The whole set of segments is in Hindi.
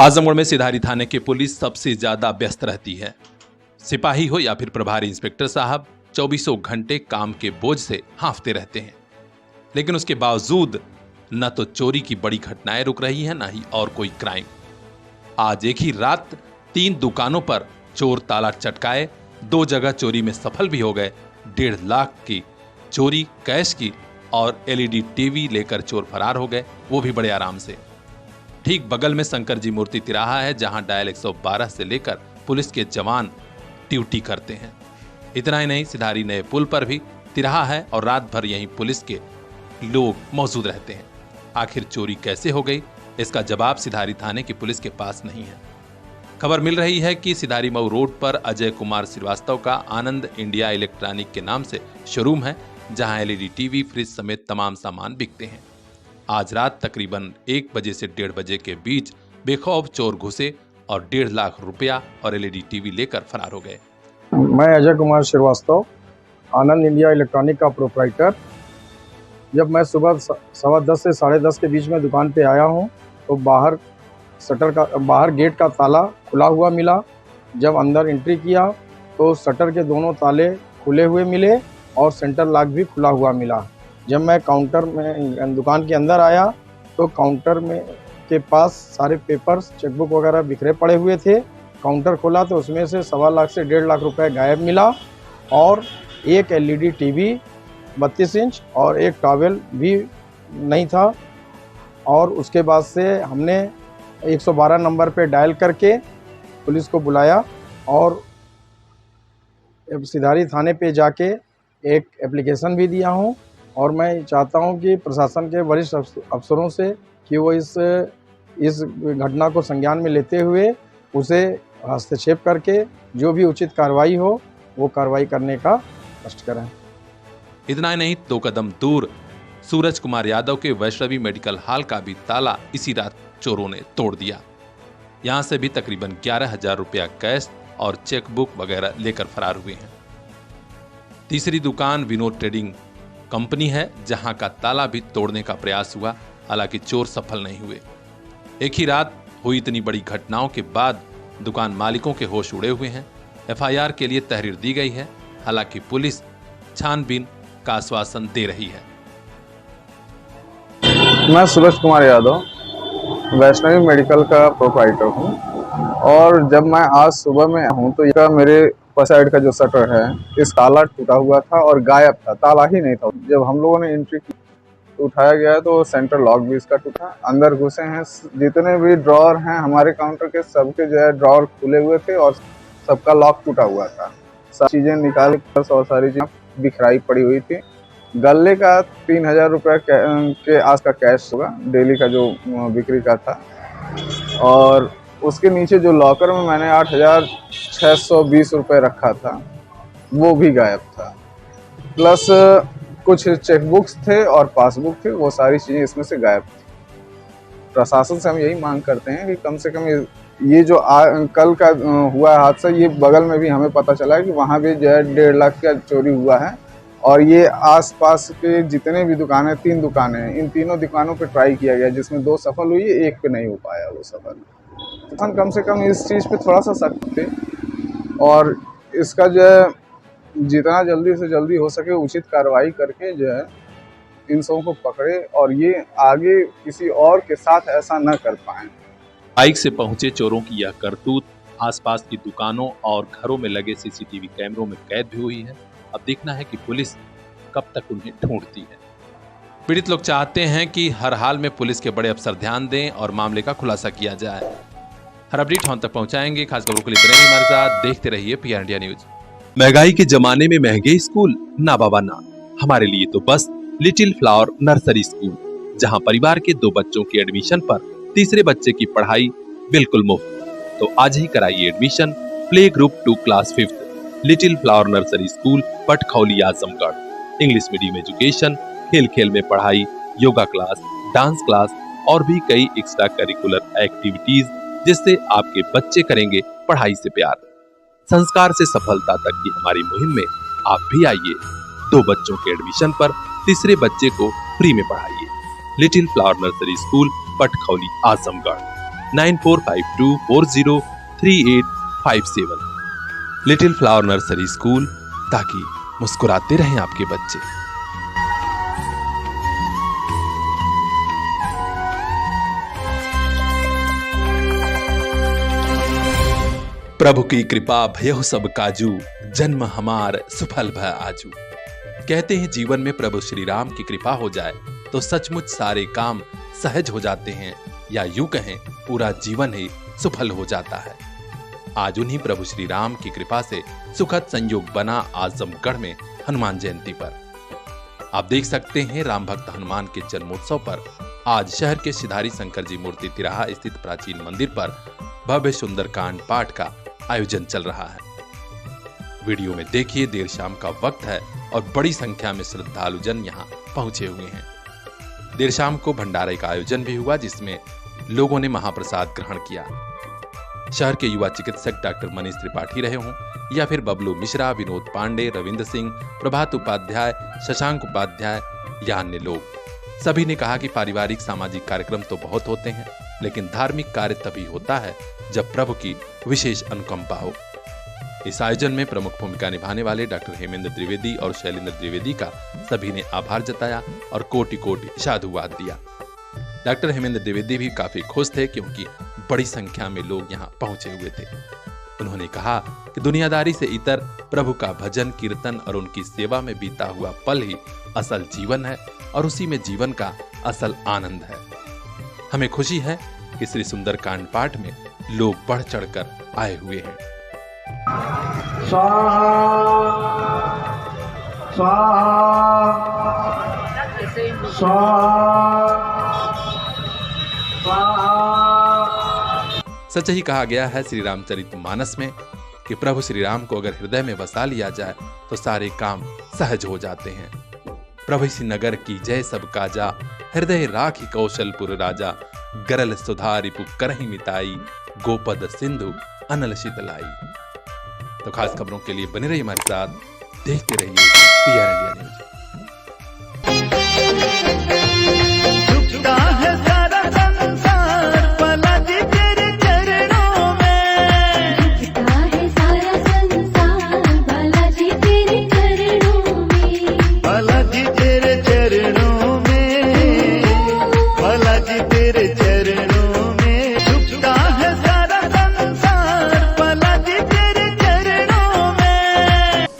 आजमगढ़ में सिधारी थाने की पुलिस सबसे ज्यादा व्यस्त रहती है। सिपाही हो या फिर प्रभारी इंस्पेक्टर साहब 24 घंटे काम के बोझ से हांफते रहते हैं, लेकिन उसके बावजूद न तो चोरी की बड़ी घटनाएं रुक रही हैं, न ही और कोई क्राइम। आज एक ही रात 3 दुकानों पर चोर ताला चटकाए, 2 जगह चोरी में सफल भी हो गए। 1.5 लाख की चोरी कैश की और एलईडी टीवी लेकर चोर फरार हो गए, वो भी बड़े आराम से। ठीक बगल में शंकर जी मूर्ति तिराहा है, जहां डायल 112 से लेकर पुलिस के जवान ड्यूटी करते हैं। इतना ही नहीं, सिधारी नए पुल पर भी तिराहा है और रात भर यहीं पुलिस के लोग मौजूद रहते हैं। आखिर चोरी कैसे हो गई, इसका जवाब सिधारी थाने की पुलिस के पास नहीं है। खबर मिल रही है कि सिधारी मऊ रोड पर अजय कुमार श्रीवास्तव का आनंद इंडिया इलेक्ट्रॉनिक के नाम से शोरूम है, जहां एलईडी टीवी, फ्रिज समेत तमाम सामान बिकते हैं। आज रात तकरीबन 1 बजे से 1:30 बजे के बीच बेखौफ चोर घुसे और 1.5 लाख रुपया और एलईडी टीवी लेकर फरार हो गए। मैं अजय कुमार श्रीवास्तव, आनंद इंडिया इलेक्ट्रॉनिक का प्रोप्राइटर। जब मैं सुबह 10:15 से 10:30 के बीच में दुकान पे आया हूँ तो बाहर गेट का ताला खुला हुआ मिला। जब अंदर एंट्री किया तो शटर के दोनों ताले खुले हुए मिले और सेंटर लॉक भी खुला हुआ मिला। जब मैं काउंटर में दुकान के अंदर आया तो काउंटर में के पास सारे पेपर्स, चेकबुक वगैरह बिखरे पड़े हुए थे। काउंटर खोला तो उसमें से 1.25 लाख से 1.5 लाख रुपए गायब मिला और एक एलईडी टीवी 32 इंच और एक टॉवेल भी नहीं था। और उसके बाद से हमने 112 नंबर पे डायल करके पुलिस को बुलाया और सिधारी थाने पे जाके एक एप्लीकेशन भी दिया हूँ। और मैं चाहता हूँ कि प्रशासन के वरिष्ठ अफसरों से कि वो इस घटना को संज्ञान में लेते हुए उसे हस्तक्षेप करके जो भी उचित कार्रवाई हो वो कार्रवाई करने का कष्ट करें। इतना ही नहीं, 2 कदम दूर सूरज कुमार यादव के वैष्णवी मेडिकल हॉल का भी ताला इसी रात चोरों ने तोड़ दिया। यहां से भी तकरीबन 11,000 रुपया कैश और चेकबुक वगैरह लेकर फरार हुए हैं। तीसरी दुकान विनोद ट्रेडिंग कंपनी है, जहां का ताला भी तोड़ने का प्रयास हुआ, हालांकि चोर सफल नहीं हुए। एक ही रात हुई इतनी बड़ी घटनाओं के बाद दुकान मालिकों के होश उड़े हुए हैं। एफआईआर के लिए तहरीर दी गई है, हालांकि पुलिस छानबीन का आश्वासन दे रही है। मैं सूरज कुमार यादव वैष्णवी मेडिकल का प्रोप्राइटर हूँ और जब मैं आज सुबह में हूँ तो यह मेरे साइड का जो शटर है इस ताला टूटा हुआ था और गायब था, ताला ही नहीं था। जब हम लोगों ने एंट्री की तो उठाया गया तो सेंटर लॉक भी इसका टूटा। अंदर घुसे हैं, जितने भी ड्रॉअर हैं हमारे काउंटर के सबके जो है ड्रॉअर खुले हुए थे और सबका लॉक टूटा हुआ था। सारी चीजें निकाल और सारी चीजें बिखराई पड़ी हुई थी। गले का 3,000 रुपये के आस का कैश होगा, डेली का जो बिक्री का था। और उसके नीचे जो लॉकर में मैंने 8,620 रुपये रखा था वो भी गायब था। प्लस कुछ चेकबुक्स थे और पासबुक थे, वो सारी चीज़ें इसमें से गायब थी। प्रशासन से हम यही मांग करते हैं कि कम से कम ये जो कल का हुआ हादसा, ये बगल में भी हमें पता चला है कि वहाँ भी जो है 1.5 लाख का चोरी हुआ है। और ये आसपास के जितने भी दुकानें, 3 दुकानें हैं, इन तीनों दुकानों पे ट्राई किया गया, जिसमें 2 सफल हुई, एक पे नहीं हो पाया वो सफल। तो हम कम से कम इस चीज़ पे थोड़ा सा सख्त थे और इसका जो है जितना जल्दी से जल्दी हो सके उचित कार्रवाई करके जो है इन सबों को पकड़े और ये आगे किसी और के साथ ऐसा न कर पाएं। बाइक से पहुंचे चोरों की यह करतूत आसपास की दुकानों और घरों में लगे सीसीटीवी कैमरों में कैद भी हुई है। अब देखना है कि पुलिस कब तक उन्हें ढूंढती है। पीड़ित लोग चाहते हैं कि हर हाल में पुलिस के बड़े अफसर ध्यान दें और मामले का खुलासा किया जाए। हर अपडेट हम तक पहुंचाएंगे। खास खबरों के लिए बने रहिए हमारे साथ, देखते रहिए पीआर इंडिया न्यूज। महंगाई के जमाने में महंगे स्कूल ना बाबा ना, हमारे लिए तो बस लिटिल फ्लावर नर्सरी स्कूल, जहां परिवार के 2 बच्चों के एडमिशन पर तीसरे बच्चे की पढ़ाई बिल्कुल मुफ्त। तो आज ही कराइए admission play group 2 class 5 little flower nursery school, Patkhauli, Azamgarh. English medium education, खेल खेल में पढ़ाई, योगा क्लास, डांस क्लास और भी कई एक्स्ट्रा करिकुलर एक्टिविटीज, जिससे आपके बच्चे करेंगे पढ़ाई से प्यार। संस्कार से सफलता तक की हमारी मुहिम में आप भी आइए। 2 बच्चों के एडमिशन पर तीसरे बच्चे को फ्री में पढ़ाइए। Little flower nursery school, Patkhauli, Azamgarh. 9452403857। Little flower nursery school, ताकि मुस्कुराते रहें आपके बच्चे। प्रभु की कृपा भयहु सब काजू, जन्म हमार सुफल भय आजू। कहते हैं जीवन में प्रभु श्री राम की कृपा हो जाए तो सचमुच सारे काम सहज हो जाते हैं, या यूं कहें पूरा जीवन ही सुफल हो जाता है। आज उन्हीं प्रभु श्री राम की कृपा से सुखद संयोग बना आजमगढ़ में हनुमान जयंती पर। आप देख सकते हैं राम भक्त हनुमान के जन्मोत्सव पर आज शहर के सिधारी शंकर जी मूर्ति तिराहा स्थित प्राचीन मंदिर पर भव्य सुंदरकांड पाठ का आयोजन चल रहा है। वीडियो में देखिए, देर शाम का वक्त है और बड़ी संख्या में श्रद्धालुजन यहाँ पहुंचे हुए हैं। देर शाम को भंडारे का आयोजन भी हुआ, जिसमें लोगों ने महाप्रसाद ग्रहण किया। शहर के युवा चिकित्सक डॉक्टर मनीष त्रिपाठी रहे हों या फिर बबलू मिश्रा, विनोद पांडे, रविंद्र सिंह, प्रभात उपाध्याय, शशांक उपाध्याय या अन्य लोग, सभी ने कहा कि पारिवारिक सामाजिक कार्यक्रम तो बहुत होते हैं, लेकिन धार्मिक कार्य तभी होता है जब प्रभु की विशेष अनुकंपा हो। इस आयोजन में प्रमुख भूमिका निभाने वाले डॉक्टर हेमेंद्र द्विवेदी और शैलेंद्र द्विवेदी का सभी ने आभार जताया और कोटि कोटि साधुवाद दिया। डॉक्टर हेमेंद्र द्विवेदी भी काफी खुश थे, क्योंकि बड़ी संख्या में लोग यहाँ पहुंचे हुए थे। उन्होंने कहा कि दुनियादारी से इतर प्रभु का भजन कीर्तन और उनकी सेवा में बीता हुआ पल ही असल जीवन है, और उसी में जीवन का असल आनंद है। हमें खुशी है कि श्री सुंदरकांड पाठ में लोग बढ़ चढ़कर आए हुए हैं। सच ही कहा गया है श्री रामचरितमानस में कि प्रभु श्री राम को अगर हृदय में बसा लिया जाए तो सारे काम सहज हो जाते हैं। प्रभु सी नगर की जय सब काजा, हृदय राखी कौशलपुर राजा। गरल सुधा रिपु करहि मिताई, गोपद सिंधु अनल शीतलाई। तो खास खबरों के लिए बने रहिए हमारे साथ, देखते रहिए PR इंडिया न्यूज।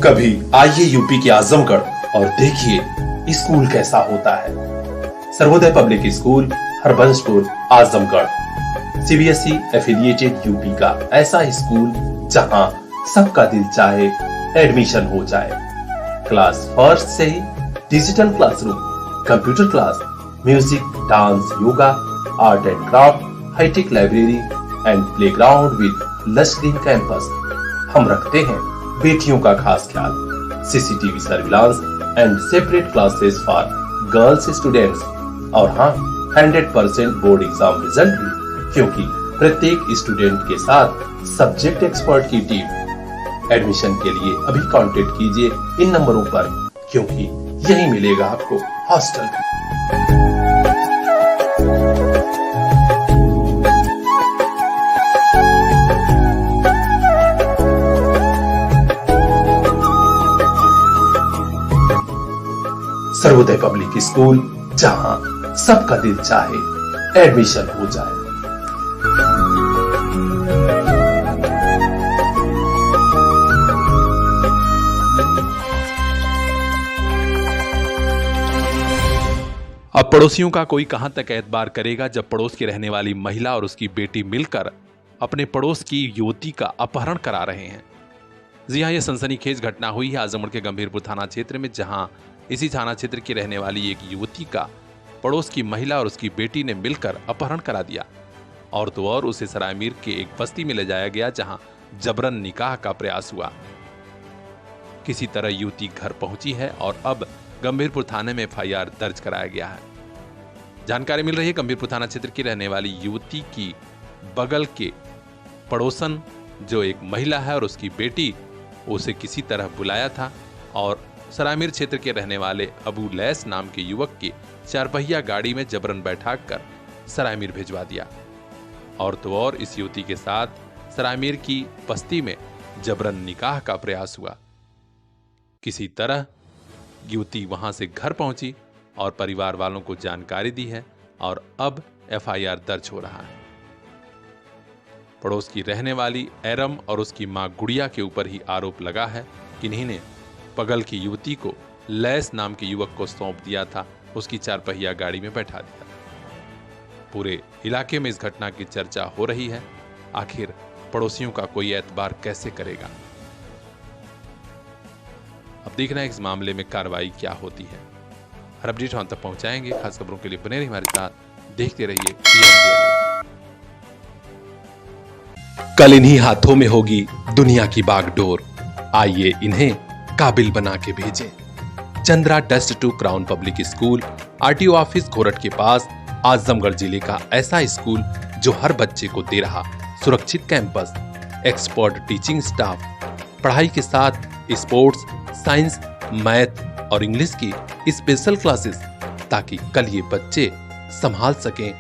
कभी आइए यूपी के आजमगढ़ और देखिए स्कूल कैसा होता है। Sarvodaya public school, Harbanspur, Azamgarh, CBSE affiliated UP का ऐसा स्कूल जहां सबका दिल चाहे एडमिशन हो जाए। क्लास फर्स्ट से ही digital classroom, computer class, music, dance, yoga, art and craft, high tech library and playground with lush green campus. हम रखते हैं बेटियों का खास ख्याल। CCTV surveillance and separate classes for girls students. और हाँ, 100% बोर्ड एग्जाम रिजल्ट भी, क्योंकि प्रत्येक स्टूडेंट के साथ सब्जेक्ट एक्सपर्ट की टीम। एडमिशन के लिए अभी कांटेक्ट कीजिए इन नंबरों पर, क्योंकि यही मिलेगा आपको हॉस्टल भी। सर्वोदय पब्लिक स्कूल, जहां सबका दिल चाहे एडमिशन हो जाए। अब पड़ोसियों का कोई कहां तक एतबार करेगा, जब पड़ोस की रहने वाली महिला और उसकी बेटी मिलकर अपने पड़ोस की युवती का अपहरण करा रहे हैं। जी हां, यह सनसनीखेज घटना हुई है आजमगढ़ के गंभीरपुर थाना क्षेत्र में, जहां इसी थाना क्षेत्र की रहने वाली एक युवती का पड़ोस की महिला और उसकी बेटी ने मिलकर अपहरण करा दिया, और तो और उसे सरायमीर के एक बस्ती में ले जाया गया, जहां जबरन निकाह का प्रयास हुआ। किसी तरह युवती घर पहुंची है और अब गंभीरपुर थाने में FIR दर्ज कराया गया है। जानकारी मिल रही है गंभीरपुर थाना क्षेत्र की रहने वाली युवती की बगल के पड़ोसन जो एक महिला है और उसकी बेटी, उसे किसी तरह बुलाया था और सरायमीर क्षेत्र के रहने वाले अबू लैस नाम के युवक की 4 पहिया गाड़ी में जबरन बैठाकर सरायमीर भिजवा दिया। और तो और इस युवती के साथ सरायमीर की बस्ती में जबरन निकाह का प्रयास हुआ। किसी तरह युवती वहां से घर पहुंची और परिवार वालों को जानकारी दी है और अब एफआईआर दर्ज हो रहा है। पड़ोस की रहने वाली एरम और उसकी मां गुड़िया के ऊपर ही आरोप लगा है कि इन्हीं ने पगल की युवती को लैस नाम के युवक को सौंप दिया था, उसकी 4 पहिया गाड़ी में बैठा दिया। पूरे इलाके में इस घटना की चर्चा हो रही है। आखिर पड़ोसियों का कोई एतबार कैसे करेगा? अब देखना है इस मामले में कार्रवाई क्या होती है। हर अपडेट हम तक पहुंचाएंगे। खास खबरों के लिए बने रहिए हमारे साथ, देखते रहिए PN न्यूज़। कल इन्हीं हाथों में होगी दुनिया की बागडोर। आइए इन्हें काबिल बना के भेजें। Chandra dust to crown public school, RTO office Khorath के पास, आजमगढ़ जिले का ऐसा स्कूल जो हर बच्चे को दे रहा सुरक्षित कैंपस, एक्सपर्ट टीचिंग स्टाफ, पढ़ाई के साथ स्पोर्ट्स, साइंस, मैथ और इंग्लिश की स्पेशल क्लासेस, ताकि कल ये बच्चे संभाल सकें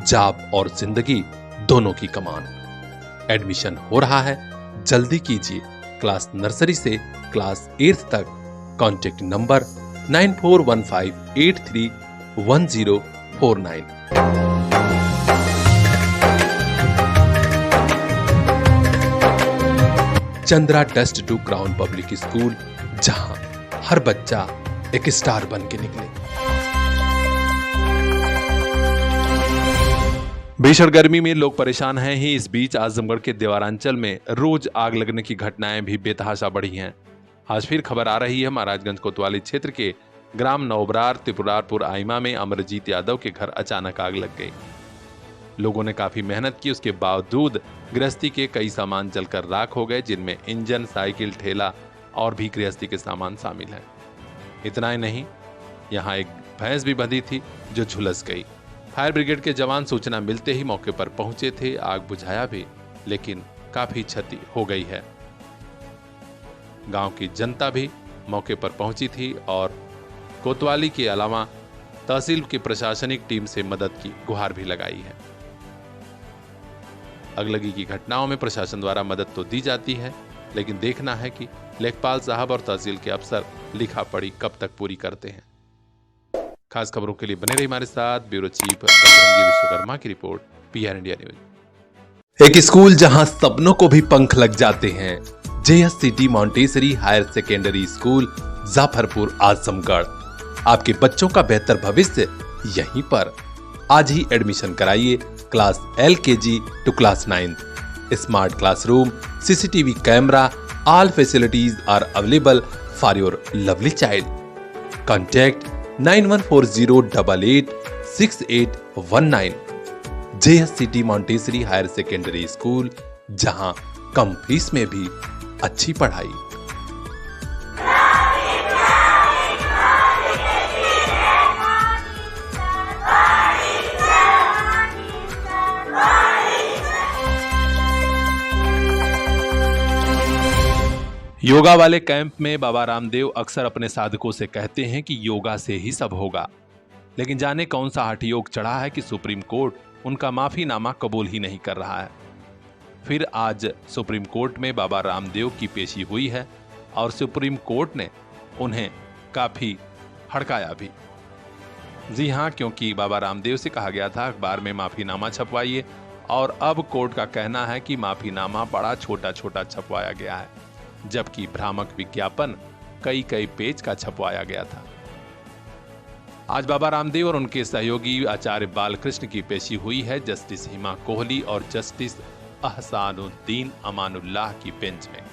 जॉब और जिंदगी दोनों की कमान। एडमिशन हो रहा है, जल्दी कीजिए। क्लास नर्सरी से क्लास 8th तक। Contact number 9415831049। Chandra dust to crown public school, जहां हर बच्चा एक स्टार बन के निकले। भीषण गर्मी में लोग परेशान हैं ही। इस बीच आजमगढ़ के देवारांचल में रोज आग लगने की घटनाएं भी बेतहाशा बढ़ी हैं। आज फिर खबर आ रही है महाराजगंज कोतवाली क्षेत्र के ग्राम नवबरार त्रिपुरारपुर आइमा में अमरजीत यादव के घर अचानक आग लग गई। लोगों ने काफी मेहनत की, उसके बावजूद गृहस्थी के कई सामान जलकर राख हो गए, जिनमें इंजन, साइकिल, ठेला और भी गृहस्थी के सामान शामिल हैं। इतना ही नहीं, यहाँ एक भैंस भी बंधी थी जो झुलस गई। फायर ब्रिगेड के जवान सूचना मिलते ही मौके पर पहुंचे थे, आग बुझाया भी, लेकिन काफी क्षति हो गई है। गांव की जनता भी मौके पर पहुंची थी और कोतवाली के अलावा तहसील की प्रशासनिक टीम से मदद की गुहार भी लगाई है। अगलगी की घटनाओं में प्रशासन द्वारा मदद तो दी जाती है, लेकिन देखना है कि लेखपाल साहब और तहसील के अफसर लिखा पढ़ी कब तक पूरी करते हैं। खास खबरों के लिए बने रहिए हमारे साथ। ब्यूरो चीफ बजरंगी विश्वकर्मा की रिपोर्ट, PR इंडिया न्यूज। एक स्कूल जहां सपनों को भी पंख लग जाते हैं, JSCT Montessori higher secondary school, Jafarpur, Azamgarh. आपके बच्चों का बेहतर भविष्य यहीं पर। आज ही एडमिशन कराइए। Class LKG to class 9th। Smart classroom, CCTV camera, all facilities are available for your lovely child. Contact 9140886819। JSCT Montessori higher secondary school, जहां कम फीस में भी अच्छी पढ़ाई। योगा वाले कैंप में बाबा रामदेव अक्सर अपने साधकों से कहते हैं कि योगा से ही सब होगा, लेकिन जाने कौन सा हठयोग चढ़ा है कि सुप्रीम कोर्ट उनका माफीनामा कबूल ही नहीं कर रहा है। फिर आज सुप्रीम कोर्ट में बाबा रामदेव की पेशी हुई है और सुप्रीम कोर्ट ने उन्हें काफी हड़काया भी। जी हां, क्योंकि बाबा रामदेव से कहा गया था अखबार में माफीनामा छपवाइए, और अब कोर्ट का कहना है कि माफीनामा बड़ा छोटा छोटा छपवाया गया है, जबकि भ्रामक विज्ञापन कई कई पेज का छपवाया गया था। आज बाबा रामदेव और उनके सहयोगी आचार्य बालकृष्ण की पेशी हुई है जस्टिस हिमा कोहली और जस्टिस अहसानुद्दीन अमानुल्लाह की बेंच में।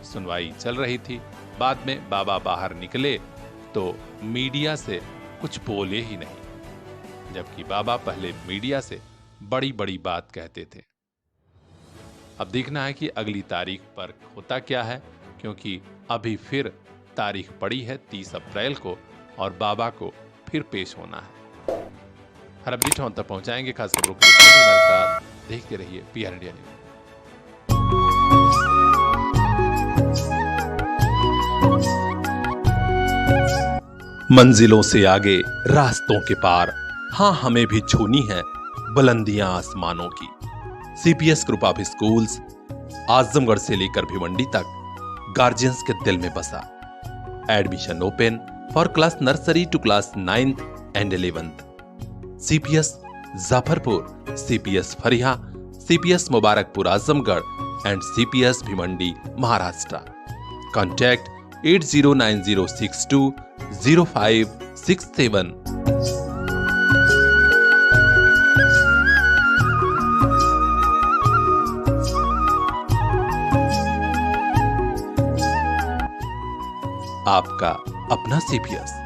सुनवाई चल रही थी। बाद में बाबा बाहर निकले तो मीडिया से कुछ बोले ही नहीं, जबकि बाबा पहले मीडिया से बड़ी बड़ी बात कहते थे। अब देखना है कि अगली तारीख पर होता क्या है, क्योंकि अभी फिर तारीख पड़ी है 30 अप्रैल को और बाबा को फिर पेश होना है। हर अपडेट हम तक पहुंचाएंगे। खास खबरों के लिए हमारे साथ देखते रहिए PR इंडिया न्यूज। मंजिलों से आगे, रास्तों के पार, हाँ हमें भी छूनी है बुलंदियां आसमानों की। CPS group of schools Azamgarh से लेकर भिवंडी तक गार्जियंस के दिल में बसा। Admission open for class nursery to class 9th and 11th। CPS Jafarpur, CPS Phariya, CPS Mubarakpur Azamgarh and CPS Bhiwandi Maharashtra. Contact 8090620567। आपका अपना सीपीएस।